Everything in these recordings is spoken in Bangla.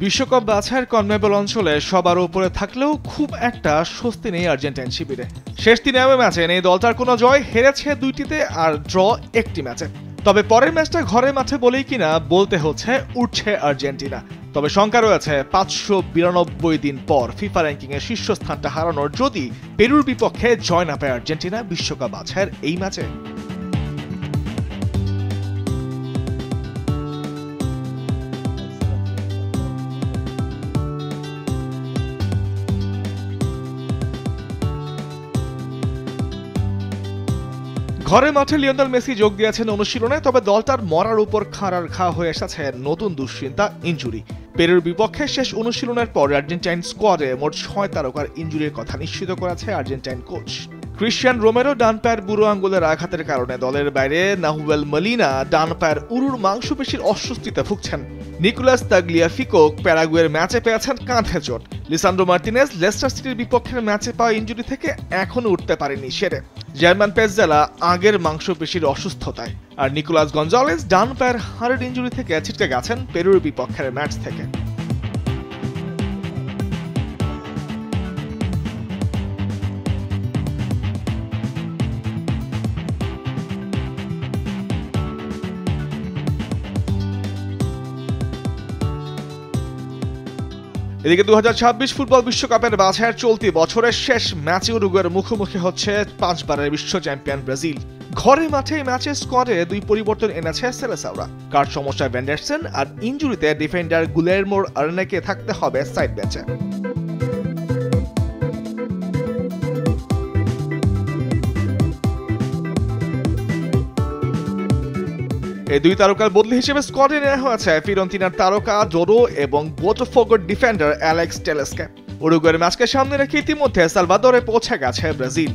বিশ্বকাপ বাছাইয়ের কনমেবল অঞ্চলে সবার উপরে থাকলেও খুব একটা স্বস্তি নেই আর্জেন্টাইন শিবিরে। শেষ 3 ম্যাচে নেই দলটার কোনো জয়, হেরেছে 2টিতে আর ড্র 1টি ম্যাচে। তবে পরের ম্যাচটা ঘরের মাঠে বলেই কিনা বলতে হচ্ছে উঠছে আর্জেন্টিনা। তবে শঙ্কা রয়েছে 592 দিন পর ফিফা র্যাঙ্কিংয়ের শীর্ষস্থানটা হারানোর যদি পেরুর বিপক্ষে জয় না পায় আর্জেন্টিনা বিশ্বকাপ বাছাইয়ের এই ম্যাচে। ঘরের মাঠে লিওনেল মেসি যোগ দিয়েছেন অনুশীলনে, তবে দলটার মরার উপর খাড়ার ঘা হয়ে এসেছে নতুন দুশ্চিন্তা ইনজুরি। পেরুর বিপক্ষে শেষ অনুশীলনের পর আর্জেন্টাইন স্কোয়াডে মোট 6 তারকার ইনজুরির কথা নিশ্চিত করেছে আর্জেন্টাইন কোচ। ক্রিশ্চিয়ান রোমেরো ডান পায়ের বুড়ো আঙ্গুলের আঘাতের কারণে দলের বাইরে, নাহুয়েল মলিনা ডান পায়ের উরুর মাংসপেশির অস্বস্তিতে ভুগছেন। নিকোলাস তাগলিয়াফিকো প্যারাগুয়ের ম্যাচে পেয়েছেন কাঁধে চোট। লিসান্ড্রো মার্টিনেজ লেস্টার সিটির বিপক্ষের ম্যাচে পাওয়া ইনজুরি থেকে এখনো উঠতে পারেনি সেরে। জার্মান পেসজেলা আগের মাংসপেশির অসুস্থতায়, আর নিকোলাস গঞ্জালেস ডান পায়ের হাড়ের ইনজুরি থেকে ছিটকে গেছেন পেরুর বিপক্ষের ম্যাচ থেকে। এদিকে 2026 ফুটবল বিশ্বকাপের বাছাইয়ের চলতি বছরের শেষ ম্যাচে উরুগুয়ের মুখোমুখি হচ্ছে 5 বারের বিশ্ব চ্যাম্পিয়ন ব্রাজিল। ঘরের মাঠে ম্যাচে স্কোয়াডে 2 পরিবর্তন এনেছে সেলেসাওরা। কার্ড সমস্যায় ভ্যান্ডারসন আর ইনজুরিতে ডিফেন্ডার গুলেরমোর আরনেকে থাকতে হবে সাইড বেঞ্চে। এই 2 তারকার বদলি হিসেবে স্কোয়াডে নেওয়া হয়েছে ফিরন্তিনার তারকা ডোডো এবং বোটাফোগোর ডিফেন্ডার অ্যালেক্স টেলেসকে। উরুগুয়ের ম্যাচকে সামনে রেখে ইতিমধ্যে সালভাদোরে পৌঁছে গেছে ব্রাজিল।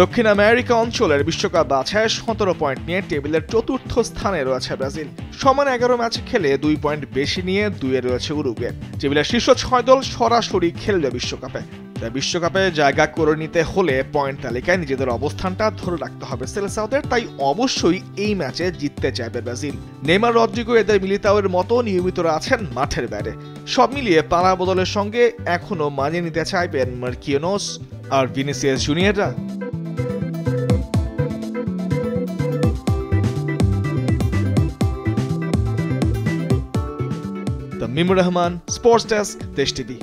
দক্ষিণ আমেরিকা অঞ্চলের বিশ্বকাপ বাছাইয়ে 17 পয়েন্ট নিয়ে টেবিলের চতুর্থ স্থানে রয়েছে ব্রাজিল। সমান 11 ম্যাচ খেলে 2 পয়েন্ট বেশি নিয়ে 2-এ রয়েছে উরুগুয়ে। টেবিলের শীর্ষ 6 দল সরাসরি খেলবে বিশ্বকাপে। তাই বিশ্বকাপে জায়গা করে নিতে হলে পয়েন্ট তালিকায় নিজেদের অবস্থানটা ধরে রাখতে হবে সেলেসাওদের। তাই অবশ্যই এই ম্যাচে জিততে চাইবে ব্রাজিল। নেইমার, রদ্রিগো, এদের মিলিতাওয়ের মতো নিয়মিতরা আছেন মাঠের বাইরে। সব মিলিয়ে পালা বদলের সঙ্গে এখনো মানিয়ে নিতে চাইবেন মার্কিনোস আর ভিনিসিয়াস জুনিয়ররা। তামিমুর রহমান, স্পোর্টস ডেস্ক, দেশ টিভি।